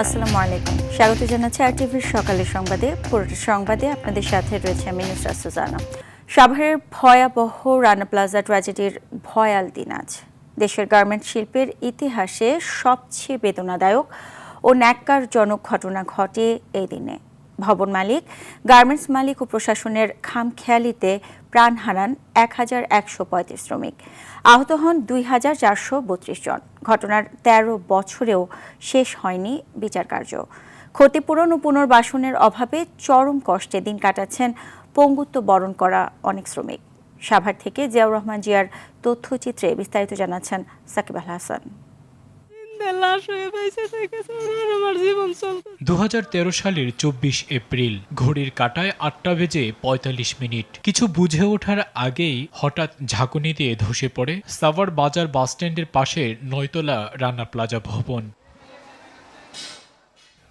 আসসালামু আলাইকুম, স্বাগত জানাচ্ছি আরটিভির সকালের সংবাদে। পুরোটা সংবাদে আপনাদের সাথে রয়েছে আমি নুসরাত সুজানা। সাভারের ভয়াবহ রানা প্লাজা ট্র্যাজেডির ভয়াল দিন আজ। দেশের গার্মেন্ট শিল্পের ইতিহাসে সবচেয়ে বেদনাদায়ক ও ন্যাক্কারজনক ঘটনা ঘটে এই দিনে। ভবন মালিক, গার্মেন্টস মালিক ও প্রশাসনের খামখেয়ালিতে প্রাণ হারান ১,১৩৫ শ্রমিক, আহত হন ২,৪৩২ জন। ঘটনার ১৩ বছরেও শেষ হয়নি বিচার কার্য। ক্ষতিপূরণ ও পুনর্বাসনের অভাবে চরম কষ্টে দিন কাটাচ্ছেন পঙ্গুত্ব বরণ করা অনেক শ্রমিক। সাভার থেকে জিয়াউর রহমান জিয়ার তথ্যচিত্রে বিস্তারিত জানাচ্ছেন সাকিব আল হাসান। ২০১৩ সালের ২৪ এপ্রিল ঘড়ির কাঁটায় ৮:৪৫। কিছু বুঝে ওঠার আগেই হঠাৎ ঝাঁকুনি দিয়ে ধসে পড়ে সাভার বাজার বাসস্ট্যান্ডের পাশে ৯তলা রানা প্লাজা ভবন।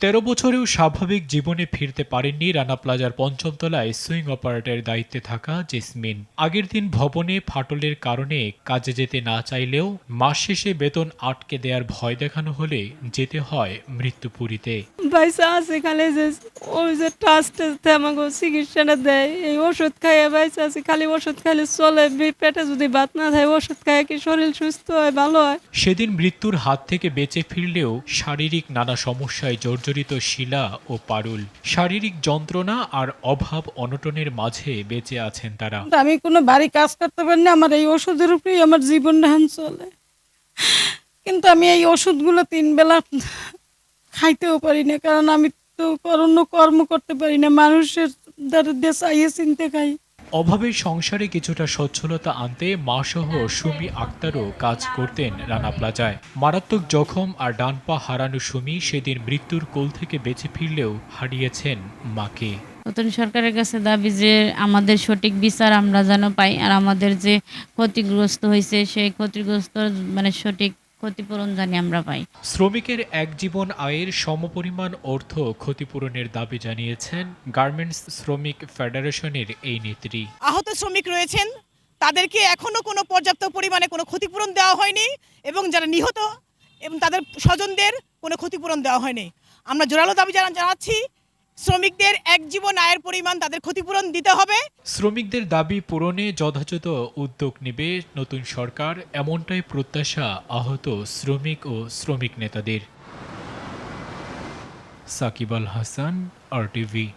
১৩ বছরেও স্বাভাবিক জীবনে ফিরতে পারেননি রানা প্লাজার পঞ্চম তলায় সুইং অপারেটরের দায়িত্বে থাকা জেসমিন। আগের দিন ভবনে ফাটলের কারণে কাজে যেতে না চাইলেও মাস শেষে বেতন আটকে দেওয়ার ভয় দেখানো হলে যেতে হয় মৃত্যুপুরীতে। পয়সা আছে খালি যে ওই যে ট্রাস্টে আমাকে চিকিৎসাটা দেয়, এই ওষুধ খাইয়ে পয়সা আছে, খালি ওষুধ খাইলে চলে। পেটে যদি ভাত না থাকে ওষুধ খাইয়ে কি শরীর সুস্থ হয়, ভালো হয়। সেদিন মৃত্যুর হাত থেকে বেঁচে ফিরলেও শারীরিক নানা সমস্যায় জর্জরিত শিলা ও পারুল। শারীরিক যন্ত্রণা আর অভাব অনটনের মাঝে বেঁচে আছেন তারা। আমি কোনো বাড়ি কাজ করতে পারি না, আমার এই ওষুধের উপরেই আমার জীবন ধান চলে। কিন্তু আমি এই ওষুধগুলো 3 বেলা খাইতেও পারি না, কারণ আমি তো অন্য কর্ম করতে পারি না, মানুষের দ্বারা চাইয়ে চিনতে খাই। অভাবের সংসারে কিছুটা সচ্ছলতা আনতে মাসহ সুমি আক্তারও কাজ করতেন রানা প্লাজায়। মারাত্মক জখম আর ডান পা হারানো সুমি সেদিন মৃত্যুর কোল থেকে বেঁচে ফিরলেও হারিয়েছেন মাকে। নতুন সরকারের কাছে দাবি যে আমাদের সঠিক বিচার আমরা যেন পাই, আর আমাদের যে ক্ষতিগ্রস্ত হয়েছে সেই ক্ষতিগ্রস্ত সঠিক ক্ষতিপূরণ জানি আমরা পাই। শ্রমিকের এক জীবন আয়ের সমপরিমাণ অর্থ ক্ষতিপূরণের দাবি জানিয়েছেন গার্মেন্টস শ্রমিক ফেডারেশনের এই নেত্রী। আহত শ্রমিক রয়েছেন, তাদেরকে এখনো কোনো পর্যাপ্ত পরিমাণে কোনো ক্ষতিপূরণ দেওয়া হয়নি, এবং যারা নিহত এবং তাদের স্বজনদের কোনো ক্ষতিপূরণ দেওয়া হয়নি। আমরা জোরালো দাবি জানাচ্ছি, শ্রমিকদের এক জীবন আয়ের পরিমাণ তাদের ক্ষতিপূরণ দিতে হবে। শ্রমিকদের দাবি পূরণে যথাযথ উদ্যোগ নেবে নতুন সরকার, এমনটাই প্রত্যাশা আহত শ্রমিক ও শ্রমিক নেতাদের। সাকিব আল হাসান, আরটিভি।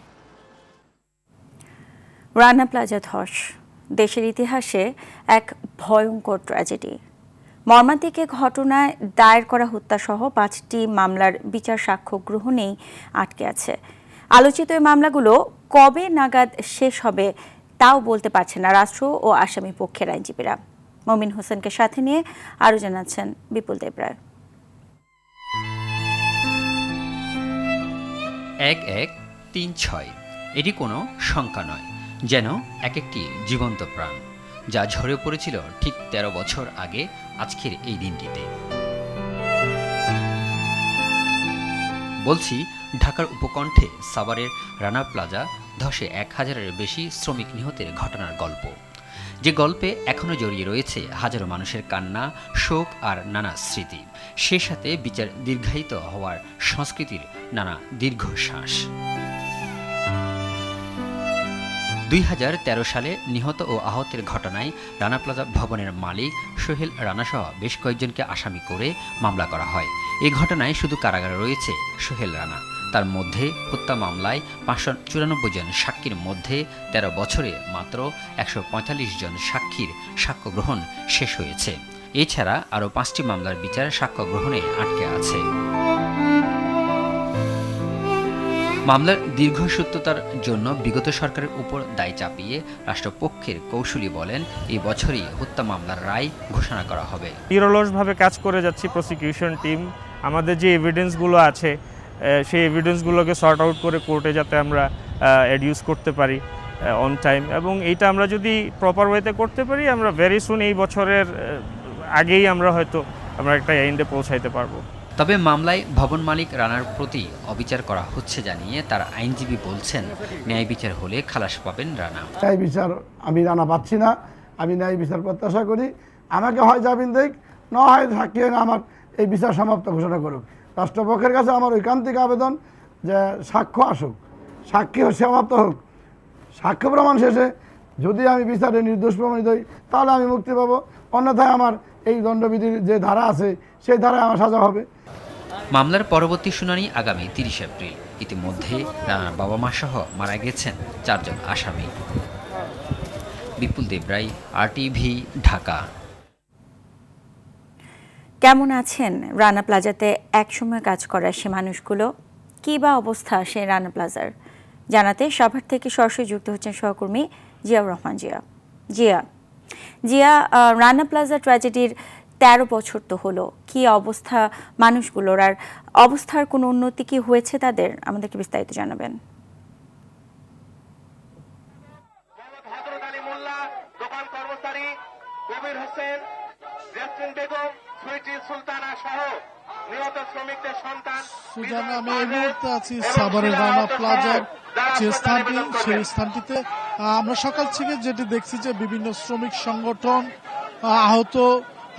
রানা প্লাজা ধস দেশের ইতিহাসে এক ভয়ঙ্কর ট্র্যাজেডি। মর্মান্তিক এ ঘটনায় দায়ের করা হত্যাসহ 5টি মামলার বিচার সাক্ষ্য গ্রহণেই আটকে আছে। আলোচিত এই মামলাগুলো কবে নাগাদ শেষ হবে তাও বলতে পারছে না রাষ্ট্র ও আসামি পক্ষের আইনজীবীরা। মমিন হোসেনকে সাথে নিয়ে আরও জানাচ্ছেন বিপুল দেবরায়। 1136 এটি কোনো সংখ্যা নয়, যেন এক একটি জীবন্ত প্রাণ, যা ঝরে পড়েছিল ঠিক 13 বছর আগে আজকের এই দিনটিতে। বলছি ঢাকার উপকণ্ঠে সাভারের রানা প্লাজা ধসে 1000-এর বেশি শ্রমিক নিহতের ঘটনার গল্প, যে গল্পে এখনও জড়িয়ে রয়েছে হাজারো মানুষের কান্না, শোক আর নানা স্মৃতি, সে সাথে বিচার দীর্ঘায়িত হওয়ার সংস্কৃতির নানা দীর্ঘশ্বাস। 2013 সালে নিহত ও আহতের ঘটনায় রানা প্লাজা ভবনের মালিক সোহেল রানাসহ বেশ কয়েকজনকে আসামি করে মামলা করা হয়। এই ঘটনায় শুধু কারাগারে রয়েছে সোহেল রানা। তার মধ্যে হত্যা মামলায় 594 জন সাক্ষীর মধ্যে 13 বছরে মাত্র 145 জন সাক্ষীর সাক্ষ্য গ্রহণ শেষ হয়েছে। এছাড়া আরও 5টি মামলার বিচার সাক্ষ্য গ্রহণে আটকে আছে। মামলার দীর্ঘসূত্রতার জন্য বিগত সরকারের উপর দায় চাপিয়ে রাষ্ট্রপক্ষের কৌশলী বলেন, এই বছরই হত্যা মামলার রায় ঘোষণা করা হবে। নিরলসভাবে কাজ করে যাচ্ছি প্রসিকিউশন টিম। আমাদের যে এভিডেন্সগুলো আছে সেই এভিডেন্সগুলোকে সর্ট আউট করে কোর্টে যাতে আমরা অ্যাডিউস করতে পারি অন টাইম, এবং এইটা আমরা যদি প্রপার ওয়েতে করতে পারি আমরা ভেরি সুন এই বছরের আগেই আমরা একটা এন্ডে পৌঁছাইতে পারবো। তবে মামলায় ভবন মালিক রানার প্রতি অবিচার করা হচ্ছে জানিয়ে তার আইনজীবী বলছেন, ন্যায় বিচার হলে খালাস পাবেন রানা। ন্যায় বিচার আমি রানা পাচ্ছি না, আমি ন্যায় বিচার প্রত্যাশা করি। আমাকে হয় জামিন দেখ, না হয় সাক্ষী হয় না, আমার এই বিচার সমাপ্ত ঘোষণা করুক। রাষ্ট্রপক্ষের কাছে আমার ঐকান্তিক আবেদন যে সাক্ষ্য আসুক, সাক্ষী সমাপ্ত হোক, সাক্ষ্য প্রমাণ শেষে যদি আমি বিচারে নির্দোষ প্রমাণিত হই তাহলে আমি মুক্তি পাবো, অন্যথায় আমার এই দণ্ডবিধির যে ধারা আছে সেই ধারায় আমার সাজা হবে। মামলার পরবর্তী শুনানি আগামী 30 এপ্রিল। ইতিমধ্যে রানার বাবা মা সহ মারা গেছেন 4 জন আসামি। বিপুল দেবরাই, RTV, ঢাকা। কেমন আছেন রানা প্লাজাতে একসময় কাজ করা সে মানুষগুলো? কী বা অবস্থা সে রানা প্লাজার জানাতে সাভার থেকে সরাসরি যুক্ত হচ্ছেন সহকর্মী জিয়াউর রহমান। জিয়া, রানা প্লাজা ট্র্যাজেডির 13 বছর তো হলো, কি অবস্থা মানুষগুলোর, আর অবস্থার কোনো উন্নতি কি হয়েছে তাদের? আমাদেরকে বিস্তারিত জানাবেন। সুজানা, আমি এই মুহূর্তে আছি সাভারের রানা প্লাজার যে স্থানটি, সেই স্থানটিতে আমরা সকাল থেকে যেটি দেখছি যে বিভিন্ন শ্রমিক সংগঠন, আহত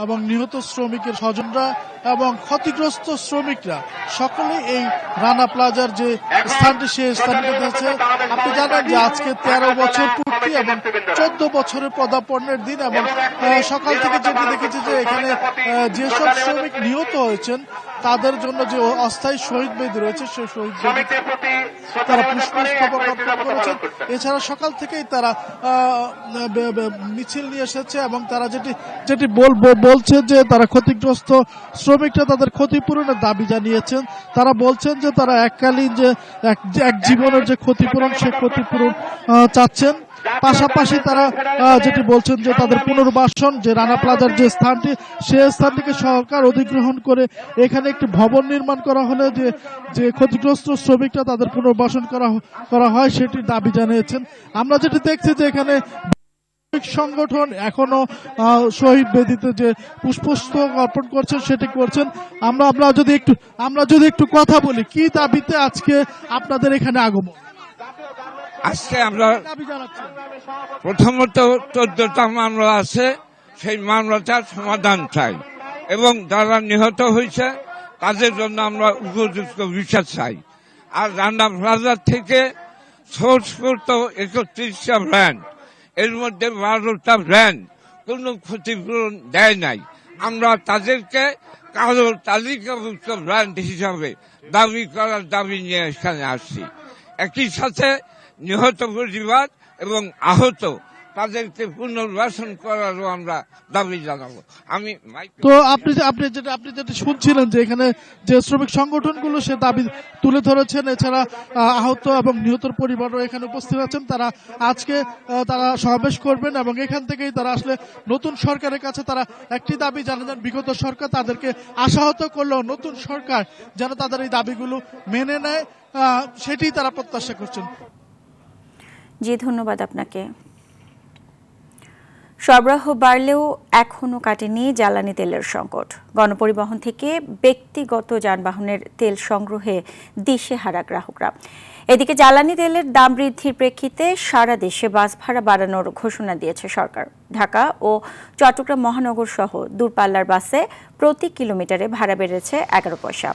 এবং নিহত শ্রমিকের স্বজনরা এবং ক্ষতিগ্রস্ত শ্রমিকরা সকলে এই রানা প্লাজার যে স্থানটি সেই স্থানটিতে আছে। আপনি জানেন যে আজকে 13 বছর পূর্তি এবং 14 বছরের পদার্পণের দিন, এবং সকাল থেকে যেটি দেখেছি যে এখানে যেসব শ্রমিক নিহত হয়েছেন তাদের জন্য যে অস্থায়ী শহীদ বেদি রয়েছে সেই শহীদ বেদি তারা পুষ্পস্তবক অর্পণ করেছেন। এছাড়া সকাল থেকেই তারা মিছিল নিয়ে এসেছে এবং তারা যেটি বলছে যে তারা ক্ষতিগ্রস্ত শ্রমিকরা তাদের ক্ষতিপূরণের দাবি জানিয়েছেন। তারা বলছেন যে তারা এককালীন যে এক জীবনের যে ক্ষতিপূরণ সেই ক্ষতিপূরণ চাচ্ছেন। পাশাপাশি তারা যেটি বলছেন যে তাদের পুনর্বাসন, যে রানা প্লাজার যে স্থানটি সেই স্থানটিকে সরকার অধিগ্রহণ করে এখানে একটি ভবন নির্মাণ করা হলে যে ক্ষতিগ্রস্ত শ্রমিকরা তাদের পুনর্বাসন করা হয় সেটির দাবি জানিয়েছেন। আমরা যেটি দেখছি যে এখানে সংগঠন এখনো শহীদ বেদিতে যে পুষ্পস্তবক অর্পণ করছেন সেটি করছেন। আমরা যদি একটু কথা বলি, কি দাবিতে আজকে আপনাদের এখানে আগমন? আজকে আমরা প্রথমত 14টা মামলা আছে, সেই মামলাটার সমাধান চাই এবং যারা নিহত হয়েছে তাদের জন্য আমরা উপযুক্ত বিচার চাই। আর রানা প্লাজা থেকে সোর্স করত 31টা ভ্যান, এর মধ্যে 12টা ভ্যান কোনো ক্ষতিপূরণ দেয় নাই। আমরা তাদেরকে কারো তালিকাভুক্ত ব্র্যান্ড হিসাবে দাবি নিয়ে এখানে আসছি। একই সাথে নিহত পরিবার এবং আহত তাদেরকে পুনর্বাসন করারও আমরা দাবি জানাবো। তো আপনি যেটা শুনছিলেন যে এখানে যে শ্রমিক সংগঠনগুলো সে দাবি তুলে ধরেছেন, এছাড়া আহত এবং নিহতর পরিবারও এখানে উপস্থিত আছেন। তারা আজকে তারা সমাবেশ করবেন এবং এখান থেকেই তারা আসলে নতুন সরকারের কাছে তারা একটি দাবি জানালেন। বিগত সরকার তাদেরকে আশাহত করলেও নতুন সরকার যেন তাদের এই দাবিগুলো মেনে নেয় সেটি তারা প্রত্যাশা করছেন। জি, ধন্যবাদ আপনাকে। সরবরাহ বাড়লেও এখনও কাটেনি জ্বালানি তেলের সংকট। গণপরিবহন থেকে ব্যক্তিগত যানবাহনের তেল সংগ্রহে দিশেহারা গ্রাহকরা। এদিকে জ্বালানি তেলের দাম বৃদ্ধির প্রেক্ষিতে সারা দেশে বাস ভাড়া বাড়ানোর ঘোষণা দিয়েছে সরকার। ঢাকা ও চট্টগ্রাম মহানগর সহ দূরপাল্লার বাসে প্রতি কিলোমিটারে ভাড়া বেড়েছে 11 পয়সা।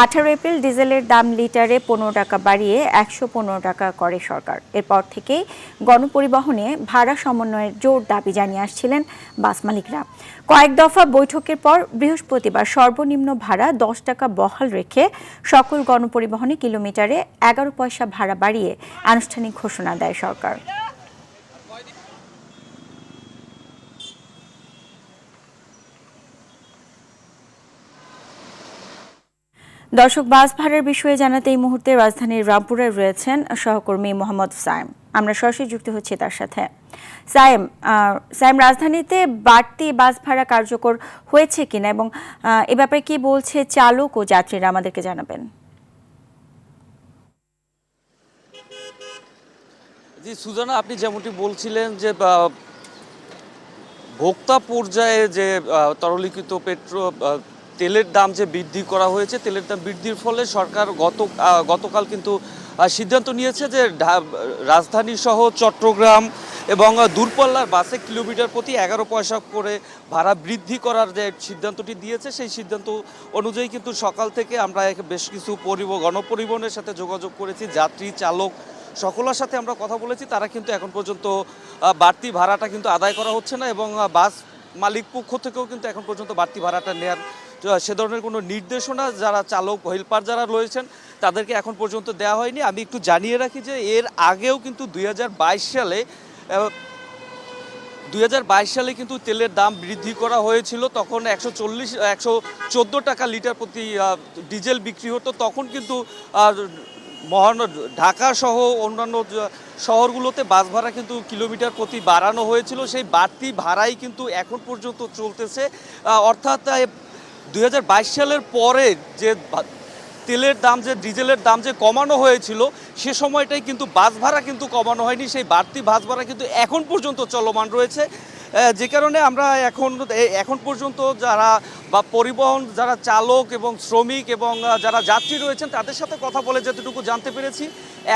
18 এপ্রিল ডিজেলের দাম লিটারে 15 টাকা বাড়িয়ে 115 টাকা করে সরকার। এরপর থেকেই গণপরিবহনে ভাড়া সমন্বয়ের জোর দাবি জানিয়ে আসছিলেন বাস মালিকরা। কয়েক দফা বৈঠকের পর বৃহস্পতিবার সর্বনিম্ন ভাড়া 10 টাকা বহাল রেখে সকল গণপরিবহনে কিলোমিটারে 11 পয়সা ভাড়া বাড়িয়ে আনুষ্ঠানিক ঘোষণা দেয় সরকার। দর্শক, বাস ভাড়ার বিষয়ে জানাতে এই মুহূর্তে রাজধানীর রামপুরে রয়েছেন সহকর্মী মোহাম্মদ সায়েম। আমরা সরাসরি যুক্ত হচ্ছি তার সাথে। সায়েম, রাজধানীতে বাড়তি বাস ভাড়া কার্যকর হয়েছে কিনা এবং এ ব্যাপারে কি বলছে চালক ও যাত্রীরা, আমাদেরকে জানাবেন। জি সুজানা, আপনি যেমনটি বলছিলেন যে ভোক্তা পর্যায়ে যে তরলীকৃত তেলের দাম যে বৃদ্ধি করা হয়েছে, তেলের দাম বৃদ্ধির ফলে সরকার গতকাল কিন্তু সিদ্ধান্ত নিয়েছে যে রাজধানী সহ চট্টগ্রাম এবং দূরপাল্লার বাসে কিলোমিটার প্রতি 11 পয়সা করে ভাড়া বৃদ্ধি করার যে সিদ্ধান্তটি দিয়েছে, সেই সিদ্ধান্ত অনুযায়ী কিন্তু সকাল থেকে আমরা বেশ কিছু গণপরিবহনের সাথে যোগাযোগ করেছি, যাত্রী চালক সকলের সাথে আমরা কথা বলেছি। তারা কিন্তু এখন পর্যন্ত বাড়তি ভাড়াটা কিন্তু আদায় করা হচ্ছে না, এবং বাস মালিক পক্ষ থেকেও কিন্তু এখন পর্যন্ত বাড়তি ভাড়াটা নেওয়ার সে ধরনের কোনো নির্দেশনা যারা চালক হেল্পার যারা রয়েছেন তাদেরকে এখন পর্যন্ত দেওয়া হয়নি। আমি একটু জানিয়ে রাখি যে এর আগেও কিন্তু 2022 সালে কিন্তু তেলের দাম বৃদ্ধি করা হয়েছিল। তখন 114 টাকা লিটার প্রতি ডিজেল বিক্রি হতো। তখন কিন্তু ঢাকা সহ অন্যান্য শহরগুলোতে বাস ভাড়া কিন্তু কিলোমিটার প্রতি বাড়ানো হয়েছিল। সেই বাড়তি ভাড়াই কিন্তু এখন পর্যন্ত চলতেছে। অর্থাৎ 2022 সালের পরে যে তেলের দাম যে ডিজেলের দাম যে কমানো হয়েছিল সে সময়টাই কিন্তু বাস ভাড়া কিন্তু কমানো হয়নি। সেই বাড়তি বাস ভাড়া কিন্তু এখন পর্যন্ত চলমান রয়েছে, যে কারণে আমরা এখন পর্যন্ত যারা বা পরিবহন যারা চালক এবং শ্রমিক এবং যারা যাত্রী রয়েছেন তাদের সাথে কথা বলে যতটুকু জানতে পেরেছি,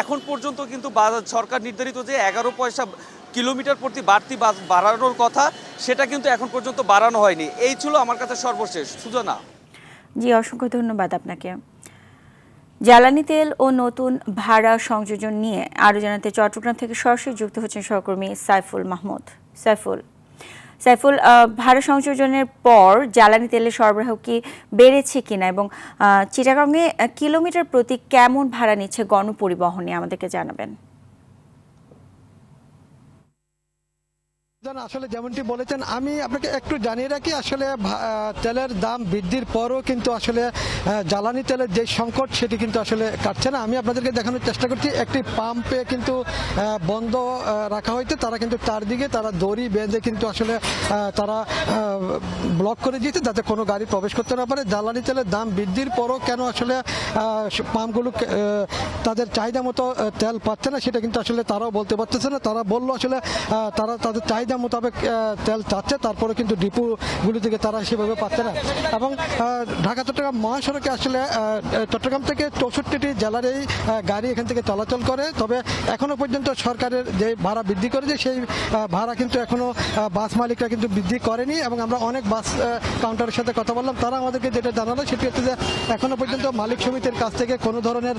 এখন পর্যন্ত কিন্তু সরকার নির্ধারিত যে 11 পয়সা কিলোমিটার প্রতি বাড়তি বাস বাড়ানোর কথা সেটা কিন্তু এখন পর্যন্ত বাড়ানো হয়নি। এই ছিল আমার কাছে সর্বশেষ। সুজনা। জি, অসংখ্য ধন্যবাদ আপনাকে। জ্বালানি তেল ও নতুন ভাড়া সংযোজন নিয়ে আরও জানাতে চট্টগ্রাম থেকে সরাসরি যুক্ত হচ্ছেন সহকর্মী সাইফুল মাহমুদ। সাইফুল, ভাড়া সংযোজনের পর জ্বালানি তেলের সরবরাহ কি বেড়েছে কিনা এবং চিটাগাংয়ে কিলোমিটার প্রতি কেমন ভাড়া নিচ্ছে গণপরিবহনে আমাদেরকে জানাবেন। আসলে যেমনটি বলেছেন, আমি আপনাকে একটু জানিয়ে রাখি, আসলে তেলের দাম বৃদ্ধির পরও কিন্তু আসলে জ্বালানি তেলের যে সংকট সেটি কিন্তু আসলে কাটছে না। আমি আপনাদেরকে দেখানোর চেষ্টা করছি, একটি পাম্পে কিন্তু বন্ধ রাখা হয়েছে, তারা কিন্তু তার দিকে তারা দড়ি বেঁধে কিন্তু আসলে তারা ব্লক করে দিয়েছে যাতে কোনো গাড়ি প্রবেশ করতে না পারে। জ্বালানি তেলের দাম বৃদ্ধির পরও কেন আসলে পাম্পগুলো তাদের চাহিদা মতো তেল পাচ্ছে না সেটা কিন্তু আসলে তারাও বলতে পারতেছে না। তারা বললো আসলে তারা তাদের চাহিদা মোতাবেক তেল চাচ্ছে, তারপরে কিন্তু ডিপোগুলি থেকে তারা সেভাবে পাচ্ছে না। এবং ঢাকা চট্টগ্রাম মহাসড়কে আসলে চট্টগ্রাম থেকে 64টি জেলার এই গাড়ি এখান থেকে চলাচল করে। তবে এখনো পর্যন্ত সরকারের যে ভাড়া বৃদ্ধি করেছে সেই ভাড়া কিন্তু এখনো বাস মালিকরা কিন্তু বৃদ্ধি করেনি। এবং আমরা অনেক বাস কাউন্টারের সাথে কথা বললাম, তারা আমাদেরকে যেটা জানালো সেটি হচ্ছে যে এখনো পর্যন্ত মালিক সমিতির কাছ থেকে কোনো ধরনের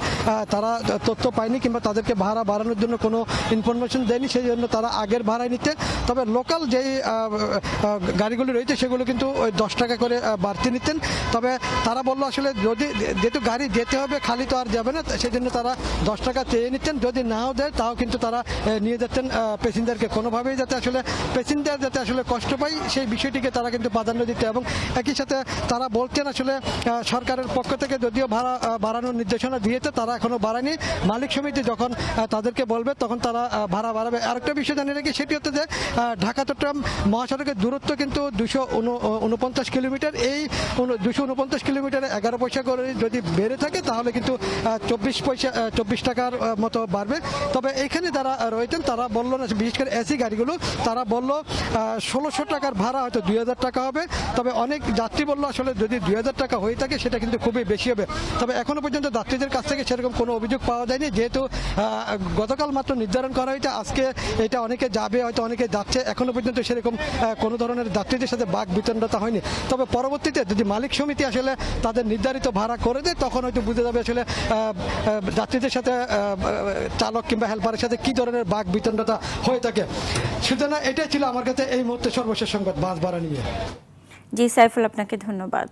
তারা তথ্য পায়নি কিংবা তাদেরকে ভাড়া বাড়ানোর জন্য কোনো ইনফরমেশন দেয়নি, সেই জন্য তারা আগের ভাড়ায় নিচ্ছে। তবে লোকাল যেই গাড়িগুলি রয়েছে সেগুলো কিন্তু ওই 10 টাকা করে বাড়তি নিতেন। তবে তারা বললো আসলে যদি যেহেতু গাড়ি যেতে হবে খালি তো আর যাবে না, সেই জন্য তারা 10 টাকা চেয়ে নিচ্ছেন। যদি নাও দেয় তাও কিন্তু তারা নিয়ে যাচ্ছেন প্যাসেঞ্জারকে, কোনোভাবেই যাতে আসলে প্যাসেঞ্জার যাতে আসলে কষ্ট পায় সেই বিষয়টিকে তারা কিন্তু প্রাধান্য দিতে। এবং একই সাথে তারা বলছেন আসলে সরকারের পক্ষ থেকে যদিও ভাড়া বাড়ানোর নির্দেশনা দিয়েছে, তারা এখনো বাড়ায়নি। মালিক সমিতি যখন তাদেরকে বলবে তখন তারা ভাড়া বাড়াবে। আরেকটা বিষয় জানিয়ে রাখি, সেটি হচ্ছে যে ঢাকা চট্টগ্রাম মহাসড়কের দূরত্ব কিন্তু 249 কিলোমিটার। এই 249 কিলোমিটারে 11 পয়সা করে যদি বেড়ে থাকে তাহলে কিন্তু 24 টাকার মতো বাড়বে। তবে এখানে যারা রয়েছেন তারা বললো না, বিশেষ করে এসি গাড়িগুলো, তারা বললো 1600 টাকার ভাড়া হয়তো 2000 টাকা হবে। তবে অনেক যাত্রী বললো আসলে যদি 2000 টাকা হয়ে থাকে সেটা কিন্তু খুবই বেশি হবে। তবে এখনো পর্যন্ত যাত্রীদের কাছ থেকে সেরকম কোনো অভিযোগ পাওয়া যায়নি, যেহেতু গতকাল মাত্র নির্ধারণ করা হয়েছে আজকে এটা অনেকে যাবে, হয়তো অনেকে যাচ্ছে। এখনো পর্যন্ত সেরকম কোনো ধরনের যাত্রীদের সাথে বাক বিতণ্ডতা হয়নি। তবে পরবর্তীতে যদি মালিক সমিতি আসলে তাদের নির্ধারিত ভাড়া করে দেয় তখন হয়তো বুঝে যাবে আসলে যাত্রীদের সাথে চালক কিংবা হেল্পারের সাথে কি ধরনের বাক বিতণ্ডতা হয়ে থাকে। সুতরাং এটাই ছিল আমার কাছে এই মুহূর্তে সর্বশেষ সংবাদ বাস ভাড়া নিয়ে। জি সাইফুল, আপনাকে ধন্যবাদ।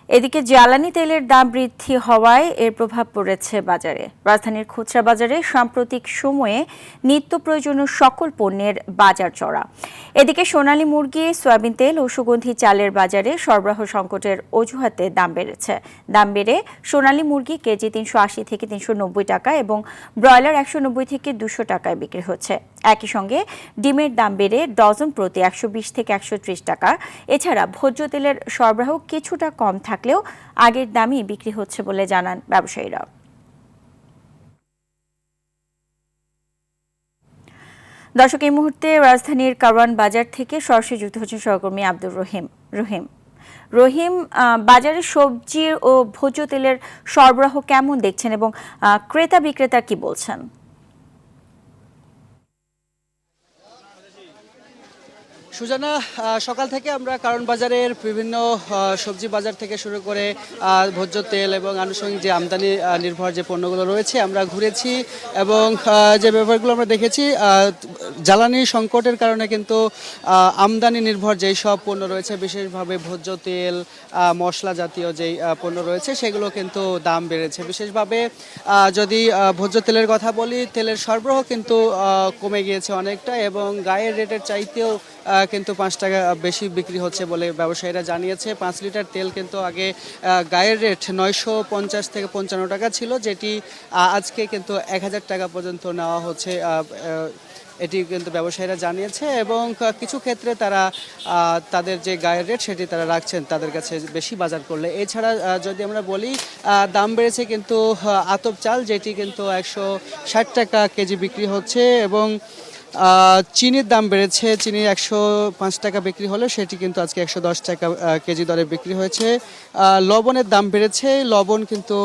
এদিকে জ্বালানি তেলের দাম বৃদ্ধি হওয়ায় এর প্রভাব পড়েছে বাজারে। রাজধানীর খুচরা বাজারে সাম্প্রতিক সময়ে নিত্য প্রয়োজনীয় সকল পণ্যের বাজার চড়া। এদিকে সোনালী মুরগি, সয়াবিন তেল ও সুগন্ধি চালের বাজারে সরবরাহ সংকটের অজুহাতে দাম বেড়েছে। দাম বেড়ে সোনালী মুরগি কেজি 380 থেকে 390 টাকা এবং ব্রয়লার 190 থেকে 200 টাকায় বিক্রি হচ্ছে। একই সঙ্গে ডিমের দাম বেড়ে ডজন প্রতি 120 থেকে 130 টাকা। এছাড়া ভোজ্য তেলের সরবরাহ কিছুটা কম থাকলেও আগের দামই বিক্রি হচ্ছে বলে জানান ব্যবসায়ীরা। দর্শক, এই মুহূর্তে রাজধানীর কারওয়ান বাজার থেকে সরাসরি যুক্ত হচ্ছেন সহকর্মী আব্দুর রহিম। বাজারে সবজি ও ভোজ্য তেলের সরবরাহ কেমন দেখছেন এবং ক্রেতা বিক্রেতা কি বলছেন? সুজানা, সকাল থেকে আমরা কারণ বাজারের বিভিন্ন সবজি বাজার থেকে শুরু করে ভোজ্য তেল এবং আনুষঙ্গিক যে আমদানি নির্ভর যে পণ্যগুলো রয়েছে আমরা ঘুরেছি এবং যে ব্যাপারগুলো আমরা দেখেছি জ্বালানি সংকটের কারণে কিন্তু আমদানি নির্ভর যেই সব পণ্য রয়েছে, বিশেষভাবে ভোজ্য তেল, মশলা জাতীয় যেই পণ্য রয়েছে সেগুলো কিন্তু দাম বেড়েছে। বিশেষভাবে যদি ভোজ্য তেলের কথা বলি, তেলের সরবরাহ কিন্তু কমে গিয়েছে অনেকটা এবং গায়ের রেটের চাইতেও কিন্তু 5 টাকা বেশি বিক্রি হচ্ছে বলে ব্যবসায়ীরা জানিয়েছে। 5 লিটার তেল কিন্তু আগে গায়ের রেট 950 থেকে 55 টাকা ছিল, যেটি আজকে কিন্তু 1000 টাকা পর্যন্ত নেওয়া হচ্ছে, এটি কিন্তু ব্যবসায়ীরা জানিয়েছে এবং কিছু ক্ষেত্রে তারা তাদের যে গায়ের রেট সেটি তারা রাখছেন তাদের কাছে বেশি বাজার করলে। এছাড়া যদি আমরা বলি দাম বেড়েছে কিন্তু আতপ চাল, যেটি কিন্তু 160 টাকা কেজি বিক্রি হচ্ছে এবং চিনির দাম বেড়েছে। চিনি 105 টাকা বিক্রি হলে সেটি কিন্তু আজকে 110 টাকা কেজি দরে বিক্রি হয়েছে। লবণের দাম বেড়েছে, লবণ কিন্তু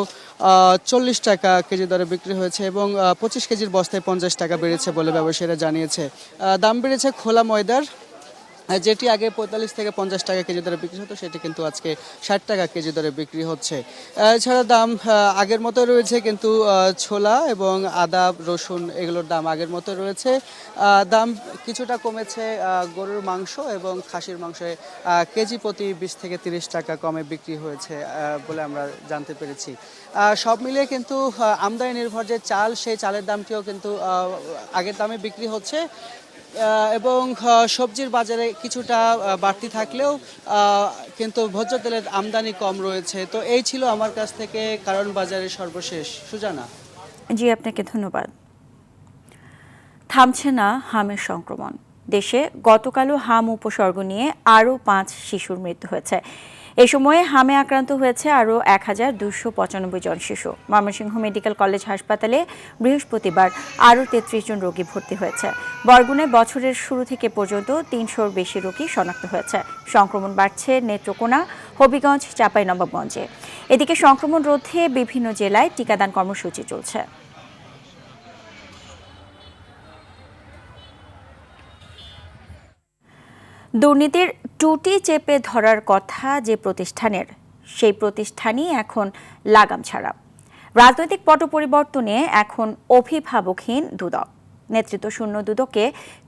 40 টাকা কেজি দরে বিক্রি হয়েছে এবং 25 কেজির বস্তায় 50 টাকা বেড়েছে বলে ব্যবসায়ীরা জানিয়েছে। দাম বেড়েছে খোলা ময়দার, যেটি আগে 45 থেকে 50 টাকা কেজি দরে বিক্রি হতো সেটি কিন্তু আজকে 60 টাকা কেজি দরে বিক্রি হচ্ছে। এছাড়া দাম আগের মতো রয়েছে, কিন্তু ছোলা এবং আদা রসুন এগুলোর দাম আগের মতো রয়েছে। দাম কিছুটা কমেছে গরুর মাংস এবং খাসির মাংসে কেজি প্রতি 20 থেকে 30 টাকা কমে বিক্রি হয়েছে বলে আমরা জানতে পেরেছি। সব মিলিয়ে কিন্তু আমদানি নির্ভর যে চাল, সেই চালের দামটিও কিন্তু আগের দামে বিক্রি হচ্ছে এবং সবজির বাজারে কিছুটা বাড়তি থাকলেও কিন্তু ভোজ্য তেলের আমদানি কম রয়েছে। তো এই ছিল আমার কাছ থেকে কারণ বাজারের সর্বশেষ। সুজানা। জি, আপনাকে ধন্যবাদ। থামছে না হামের সংক্রমণ। দেশে গতকালও হাম উপসর্গ নিয়ে আরও 5 শিশুর মৃত্যু হয়েছে। এই সময়ে হামে আক্রান্ত হয়েছে আরও 1295 জন শিশু। ময়মনসিংহ মেডিকেল কলেজ হাসপাতালে বৃহস্পতিবার আরও 33 জন রোগী ভর্তি হয়েছে। বরগুনায় বছরের শুরু থেকে পর্যন্ত 300-র বেশি রোগী শনাক্ত হয়েছে। সংক্রমণ বাড়ছে নেত্রকোনা, হবিগঞ্জ, চাঁপাইনবাবগঞ্জে। এদিকে সংক্রমণ রোধে বিভিন্ন জেলায় টিকাদান কর্মসূচি চলছে। দুর্নীতির টুটি চেপে ধরার কথা যে প্রতিষ্ঠানের, সেই প্রতিষ্ঠানই এখন লাগাম ছাড়া। রাজনৈতিক পট পরিবর্তনে এখন অভিভাবকহীন দুদক। নেতৃত্বশূন্য দুদকে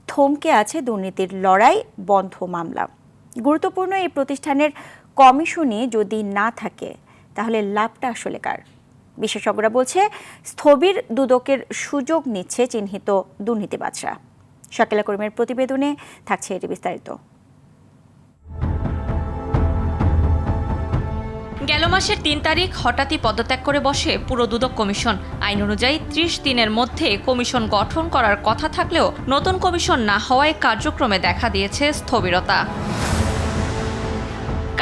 থমকে আছে দুর্নীতির লড়াই বন্ধ মামলা। গুরুত্বপূর্ণ এই প্রতিষ্ঠানের কমিশনই যদি না থাকে তাহলে লাভটা আসলে কার? বিশেষজ্ঞরা বলছে স্থবির দুদকের সুযোগ নিচ্ছে চিহ্নিত দুর্নীতিবাজরা। শাকিলা করিমের প্রতিবেদনে থাকছে এটি বিস্তারিত। গেল মাসের 3 তারিখ হঠাৎই পদত্যাগ করে বসে পুরো দুদক কমিশন। আইন অনুযায়ী 30 দিনের মধ্যে কমিশন গঠন করার কথা থাকলেও নতুন কমিশন না হওয়ায় কার্যক্রমে দেখা দিয়েছে স্থবিরতা।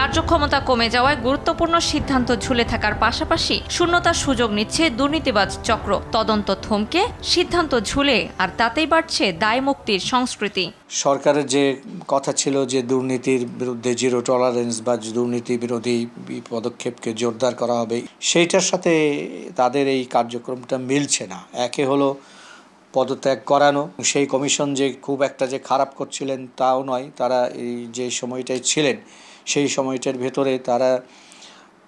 কার্যক্ষমতা কমে যাওয়ায় গুরুত্বপূর্ণ সিদ্ধান্ত ঝুলে থাকার পাশাপাশি শূন্যতার সুযোগ নিচ্ছে দুর্নীতিবাজ চক্র। তদন্ত থমকে, সিদ্ধান্ত ঝুলে, আর তাতেই বাড়ছে দায় মুক্তির সংস্কৃতি। সরকারের যে কথা ছিল যে দুর্নীতির বিরুদ্ধে জিরো টলারেন্স বা দুর্নীতি বিরোধী পদক্ষেপকে জোরদার করা হবে, সেইটার সাথে তাদের এই কার্যক্রমটা মিলছে না। একে হলো পদত্যাগ করানো, সেই কমিশন যে খুব একটা যে খারাপ করছিলেন তাও নয়, তারা এই যে সময়টায় ছিলেন সেই সময়টার ভেতরে তারা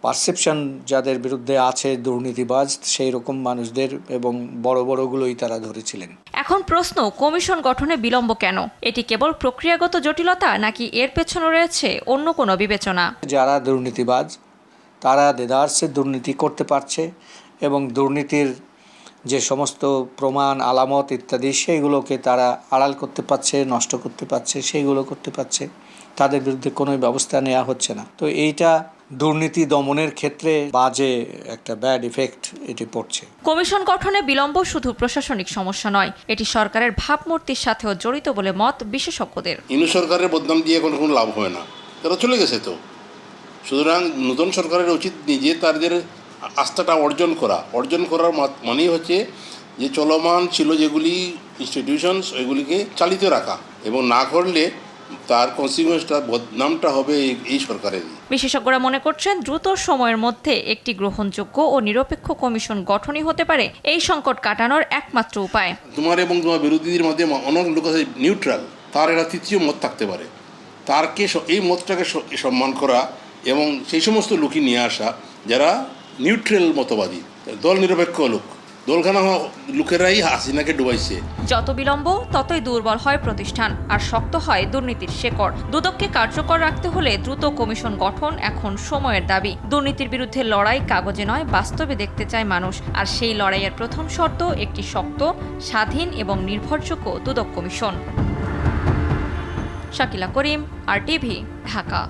পারসেপশন যাদের বিরুদ্ধে আছে দুর্নীতিবাজ, সেই রকম মানুষদের এবং বড় বড়গুলোই তারা ধরেছিলেন। এখন প্রশ্ন, কমিশন গঠনে বিলম্ব কেন? এটি কেবল প্রক্রিয়াগত জটিলতা নাকি এর পেছনে রয়েছে অন্য কোনো বিবেচনা? যারা দুর্নীতিবাজ তারা দেদারসে দুর্নীতি করতে পারছে এবং দুর্নীতির যে সমস্ত প্রমাণ, আলামত ইত্যাদি সেইগুলোকে তারা আড়াল করতে পারছে, নষ্ট করতে পারছে, সেইগুলো করতে পারছে। তাদের বিরুদ্ধে কোনো ব্যবস্থা নেওয়া হচ্ছে না। তো এইটা দুর্নীতি দমনের ক্ষেত্রে বাজে একটা ব্যাড ইফেক্ট এটি পড়ছে। কমিশন গঠনে বিলম্ব শুধু প্রশাসনিক সমস্যা নয়, এটি সরকারের ভাবমূর্তির সাথেও জড়িত বলে মত বিশেষজ্ঞদের। ইনু সরকারের বদনাম দিয়ে কোনো লাভ হয় না, তারা চলে গেছে। তো সুতরাং নতুন সরকারের উচিত নিজে তাদের আস্থাটা অর্জন করার মানেই হচ্ছে যে চলমান ছিল যেগুলি ইনস্টিটিউশনস ওইগুলিকে চালিত রাখা, এবং না করলে তার কনসিকুয়েন্সটা বদনামটা হবে এই সরকারের। বিশেষজ্ঞরা মনে করছেন দ্রুত সময়ের মধ্যে একটি গ্রহণযোগ্য ও নিরপেক্ষ কমিশন গঠনই হতে পারে এই সংকট কাটানোর একমাত্র উপায়। তোমার এবং তোমার বিরোধীদের মধ্যে অনেক লোক আছে নিউট্রাল, তার একটা তৃতীয় মত থাকতে পারে, এই মতটাকে সম্মান করা এবং সেই সমস্ত লোকই নিয়ে আসা যারা নিউট্রাল মতবাদী, দল নিরপেক্ষ লোক। দলখানা লোকেরাই হাসিনাকে ডুবাইছে। যত বিলম্ব ততই দুর্বল হয় প্রতিষ্ঠান আর শক্ত হয় দুর্নীতির শেকড়। দুদককে কার্যকর রাখতে হলে দ্রুত কমিশন গঠন এখন সময়ের দাবি। দুর্নীতির বিরুদ্ধে লড়াই কাগজে নয়, বাস্তবে দেখতে চায় মানুষ। আর সেই লড়াইয়ের প্রথম শর্ত একটি শক্ত, স্বাধীন এবং নির্ভরযোগ্য দুদক কমিশন। শাকিলা করিম, RTV, ঢাকা।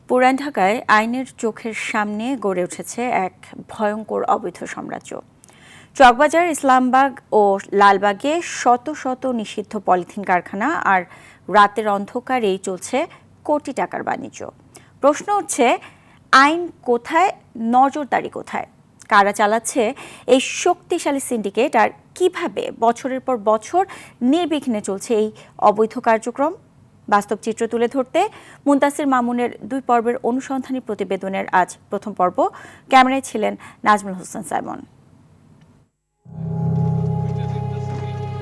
পুরান ঢাকায় আইনের চোখের সামনে গড়ে উঠেছে এক ভয়ঙ্কর অবৈধ সাম্রাজ্য। চকবাজার, ইসলামবাগ ও লালবাগে শত শত নিষিদ্ধ পলিথিন কারখানা, আর রাতের অন্ধকারেই চলছে কোটি টাকার বাণিজ্য। প্রশ্ন উঠছে, আইন কোথায়, নজরদারি কোথায়? কারা চালাচ্ছে এই শক্তিশালী সিন্ডিকেট, আর কিভাবে বছরের পর বছর নির্বিঘ্নে চলছে এই অবৈধ কার্যক্রম? বাস্তব চিত্র তুলে ধরতে মুনতাসির মামুনের 2 পর্বের অনুসন্ধানী প্রতিবেদনের আজ প্রথম পর্ব। ক্যামেরায় ছিলেন নাজমুল হোসেন সাইমন।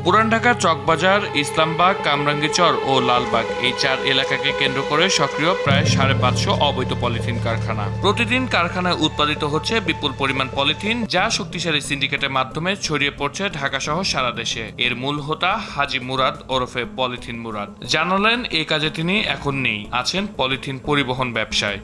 পুরান ঢাকার চকবাজার, ইসলামবাগ, কামরাঙ্গীচর ও লালবাগ এই 4 এলাকাকে কেন্দ্র করে সক্রিয় প্রায় 550 অবৈধ পলিথিন কারখানা। প্রতিদিন কারখানায় উৎপাদিত হচ্ছে বিপুল পরিমাণ পলিথিন, যা শক্তিশালী সিন্ডিকেটের মাধ্যমে ছড়িয়ে পড়ছে ঢাকা সহ সারা দেশে। এর মূল হোতা হাজি মুরাদ ওরফে পলিথিন মুরাদ জানালেন, এই কাজে তিনি এখন নেই, আছেন পলিথিন পরিবহন ব্যবসায়।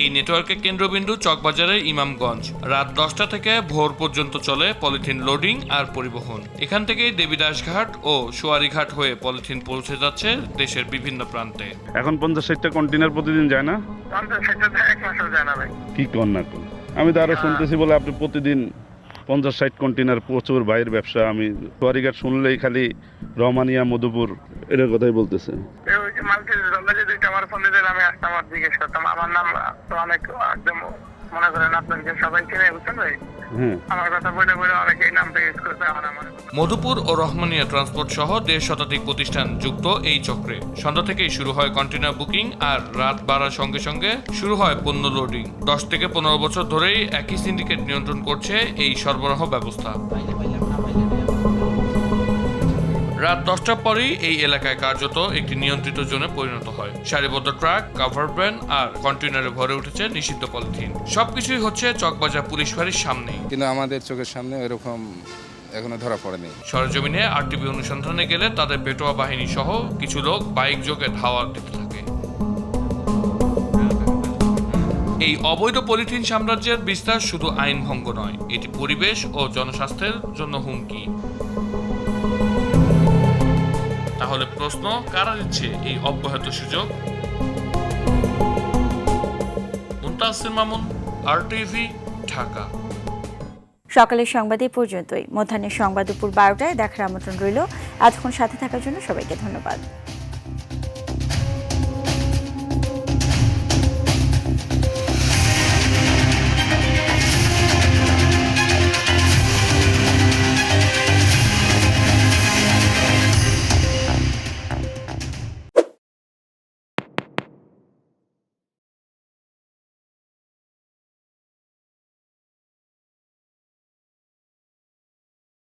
এই নেটওয়ার্কের কেন্দ্রবিন্দু চকবাজারের ইমামগঞ্জ। রাত 10টা থেকে ভোর পর্যন্ত চলে পলিথিন লোডিং আর পরিবহন। এখান থেকেই দেবীদাসঘাট ও সোয়ারিঘাট হয়ে পলিথিন পৌঁছে যাচ্ছে দেশের বিভিন্ন প্রান্তে। এখন 50-60টা কন্টেনার প্রতিদিন যায় না? কি কর না কোন, আমি তো আরো শুনতেছি বলে আপনি প্রতিদিন 50-60 কন্টেনার, প্রচুর বাইরের ব্যবসা। আমি সোয়ারিঘাট শুনলেই খালি রহমানিয়া, মধুপুর এটার কথাই বলতেছে। মধুপুর ও রহমানিয়া ট্রান্সপোর্ট সহ 1.5 শতাধিক প্রতিষ্ঠান যুক্ত এই চক্রে। সন্ধ্যা থেকেই শুরু হয় কন্টেনার বুকিং, আর রাত বাড়ার সঙ্গে সঙ্গে শুরু হয় পণ্য লোডিং। 10 থেকে 15 বছর ধরেই একই সিন্ডিকেট নিয়ন্ত্রণ করছে এই সরবরাহ ব্যবস্থা। রাত 10টার পরেই এই এলাকায় কার্যত একটি নিয়ন্ত্রিত জোনে পরিণত হয়। সারিবদ্ধ ট্রাক, কাভার ভ্যান আর কন্টেনারে ভরে উঠেছে নিষিদ্ধ পলিথিন। সবকিছুই হচ্ছে চকবাজার পুলিশ ফাঁড়ির সামনেই, কিন্তু আমাদের চোখের সামনে এরকম এখনো ধরা পড়েনি। সরেজমিনে RTV অনুসন্ধানে গেলে তাদের পেটোয়া বাহিনী সহ কিছু লোক বাইক যোগে ধাওয়া দিতে থাকে। এই অবৈধ পলিথিন সাম্রাজ্যের বিস্তার শুধু আইন ভঙ্গ নয়, এটি পরিবেশ ও জনস্বাস্থ্যের জন্য হুমকি। তাহলে প্রশ্ন, কারা দিচ্ছে এই অব্যাহত সুযোগ? মুনতাসির মামুন, RTV, ঢাকা। সকালের সংবাদ এই পর্যন্তই। মধ্যাহ্নের সংবাদ দুপুর 12টায় দেখার আমন্ত্রণ রইল। এতক্ষণ সাথে থাকার জন্য সবাইকে ধন্যবাদ।